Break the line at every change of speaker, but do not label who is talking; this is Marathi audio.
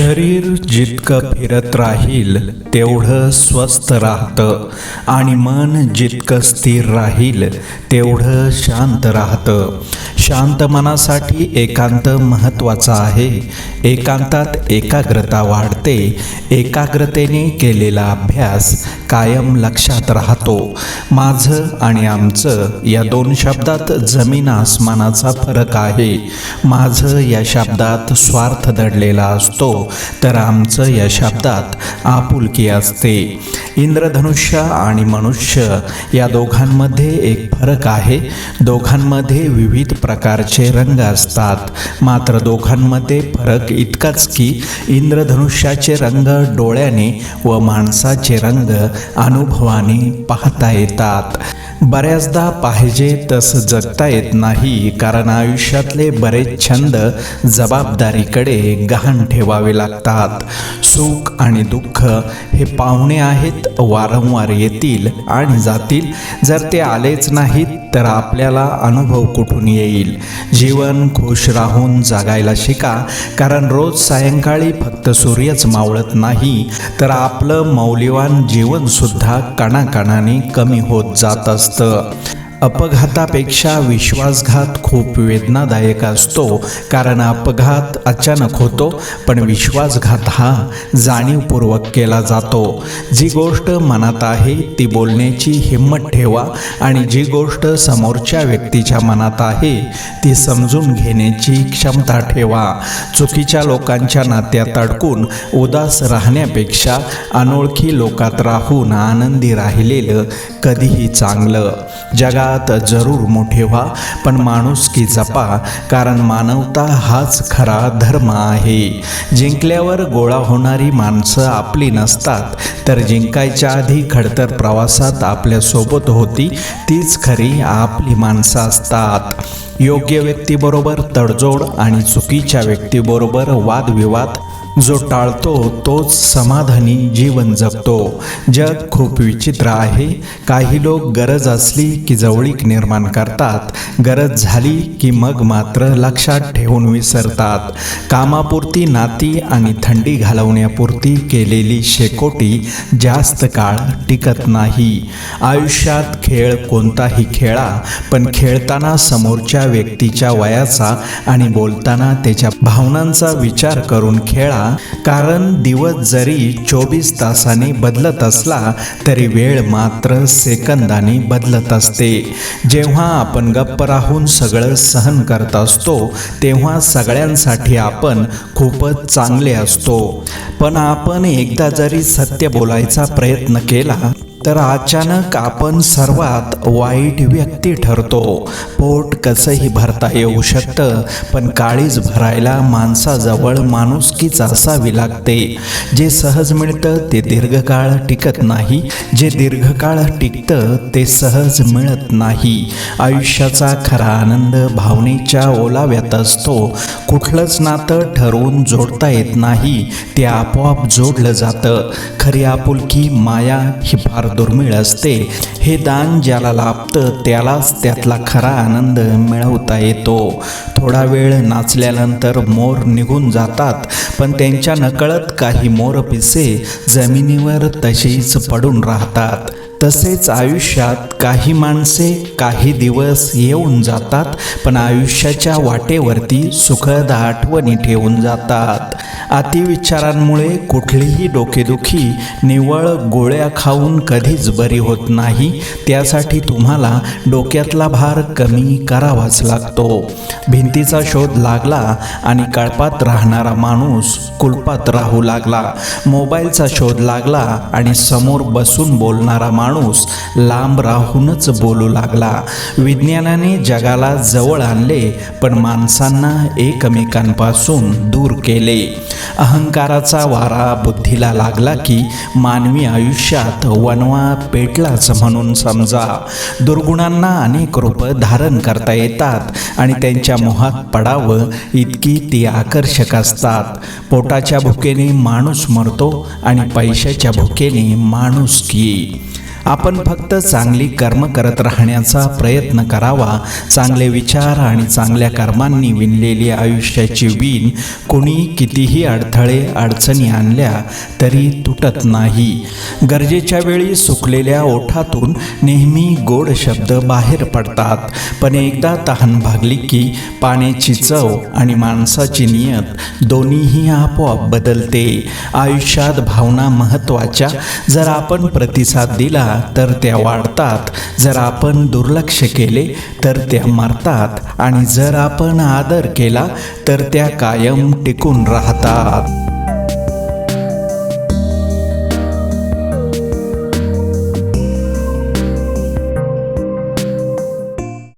शरीर जितकं फिरत राहील तेवढं स्वस्थ राहतं आणि मन जितकं स्थिर राहील तेवढं शांत राहतं. शांत मनासाठी एकांत महत्त्वाचा आहे. एकांतात एकाग्रता वाढते. एकाग्रतेने केलेला अभ्यास कायम लक्षात राहतो. माझं आणि आमचं या दोन शब्दात जमीन आसमानाचा फरक आहे. माझं या शब्दात स्वार्थ दडलेला असतो, तर आमचं या शब्दात आपुलकी असते. इंद्रधनुष्य आणि मनुष्य या दोघांमध्ये एक फरक आहे. दोघांमध्ये विविध प्रकारचे रंग असतात, मात्र दोघांमध्ये फरक इतकाच की इंद्रधनुष्याचे रंग डोळ्याने व माणसाचे रंग अनुभवाने पाहता येतात. बऱ्याचदा पाहिजे तसं जगता येत नाही, कारण आयुष्यातले बरेच छंद जबाबदारीकडे गहाण ठेवावे लागतात. सुख आणि दुःख हे पाहुणे आहेत, वारंवार येतील आणि जातील. जर ते आलेच नाहीत तर आपल्याला अनुभव कुठून येईल? जीवन खुश राहून जगायला शिका, कारण रोज सायंकाळी फक्त सूर्यच मावळत नाही, तर आपलं मौल्यवान जीवनसुद्धा कणाकणाने कमी होत जात असतं. अपघातापेक्षा विश्वासघात खूप वेदनादायक असतो, कारण अपघात अचानक होतो, पण विश्वासघात हा जाणीवपूर्वक केला जातो. जी गोष्ट मनात आहे ती बोलण्याची हिंमत ठेवा, आणि जी गोष्ट समोरच्या व्यक्तीच्या मनात आहे ती समजून घेण्याची क्षमता ठेवा. चुकीच्या लोकांच्या नात्यात अडकून उदास राहण्यापेक्षा अनोळखी लोकात राहून आनंदी राहिलेलं कधीही चांगलं. जगात जरूर मोठे व्हा, पण माणुसकी जपा, कारण मानवता हाच खरा धर्म आहे. जिंकल्यावर गोळा होणारी माणसं आपली नसतात, तर जिंकायच्या आधी खडतर प्रवासात आपल्यासोबत होती तीच खरी आपली माणसं असतात. योग्य व्यक्तीबरोबर तडजोड आणि चुकीच्या व्यक्तीबरोबर वादविवाद जो टाळतो तोच समाधानी जीवन जगतो. जग खूप विचित्र आहे. काही लोक गरज असली की जवळीक निर्माण करतात, गरज झाली की मग मात्र लक्षात ठेवून विसरतात. कामापुरती नाती आणि थंडी घालवण्यापुरती केलेली शेकोटी जास्त काळ टिकत नाही. आयुष्यात खेळ कोणताही खेळा, पण खेळताना समोरच्या व्यक्तीच्या वयाचा आणि बोलताना त्याच्या भावनांचा विचार करून खेळा, कारण दिवस जरी 24 तासाने बदलत असला तरी वेळ मात्र सेकंदाने बदलत असते. जेव्हा आपण गप्प राहून सगळं सहन करत असतो तेव्हा सगळ्यांसाठी आपण खूपच चांगले असतो. पण आपण एकदा जरी सत्य बोलायचा प्रयत्न केला तर अचानक आपण सर्वात वाईट व्यक्ती ठरतो. पोट कसंही भरता येऊ शकतं, पण काळीज भरायला माणसाजवळ माणुसकीच असावी लागते. जे सहज मिळतं ते दीर्घकाळ टिकत नाही, जे दीर्घकाळ टिकतं ते सहज मिळत नाही. आयुष्याचा खरा आनंद भावनेच्या ओलाव्यात असतो. कुठलंच नातं ठरवून जोडता येत नाही, ते आपोआप जोडलं जातं. खरी आपुलकी, माया ही फार दुर्मिळ असते. हे दान ज्याला लाभतं त्यालाच त्यातला खरा आनंद मिळवता येतो. थोडा वेळ नाचल्यानंतर मोर निघून जातात, पण त्यांच्या नकळत काही मोरपिसे जमिनीवर तशीच पडून राहतात. तसेच आयुष्यात काही माणसे काही दिवस येऊन जातात, पण आयुष्याच्या वाटेवरती सुखद आठवणी ठेवून जातात. अतिविचारांमुळे कुठलीही डोकेदुखी निव्वळ गोळ्या खाऊन कधीच बरी होत नाही. त्यासाठी तुम्हाला डोक्यातला भार कमी करावाच लागतो. भिंतीचा शोध लागला आणि कळपात राहणारा माणूस कुलपात राहू लागला. मोबाईलचा शोध लागला आणि समोर बसून बोलणारा माणूस लांब राहूनच बोलू लागला. विज्ञानाने जगाला जवळ आणले, पण माणसांना एकमेकांपासून दूर केले. अहंकाराचा वारा बुद्धीला लागला की मानवी आयुष्यात वणवा पेटलाच म्हणून समजा. दुर्गुणांना अनेक रूपं धारण करता येतात आणि त्यांच्या मोहात पडावं इतकी ती आकर्षक असतात. पोटाच्या भुकेने माणूस मरतो आणि पैशाच्या भुकेने माणुसकी. आपण फक्त चांगली कर्म करत राहण्याचा प्रयत्न करावा. चांगले विचार आणि चांगल्या कर्मांनी विणलेली आयुष्याची वीण कोणी कितीही अडथळे अडचणी आणल्या तरी तुटत नाही. गरजेच्या वेळी सुकलेल्या ओठातून नेहमी गोड शब्द बाहेर पडतात, पण एकदा तहान भागली की पाण्याची चव आणि माणसाची नियत दोन्हीही आपोआप बदलते. आयुष्यात भावना महत्त्वाच्या. जर आपण प्रतिसाद दिला तर त्या वाढतात, जर आपण दुर्लक्ष केले तर त्या मरतात आणि जर आपण आदर केला तर त्या कायम टिकून राहतात.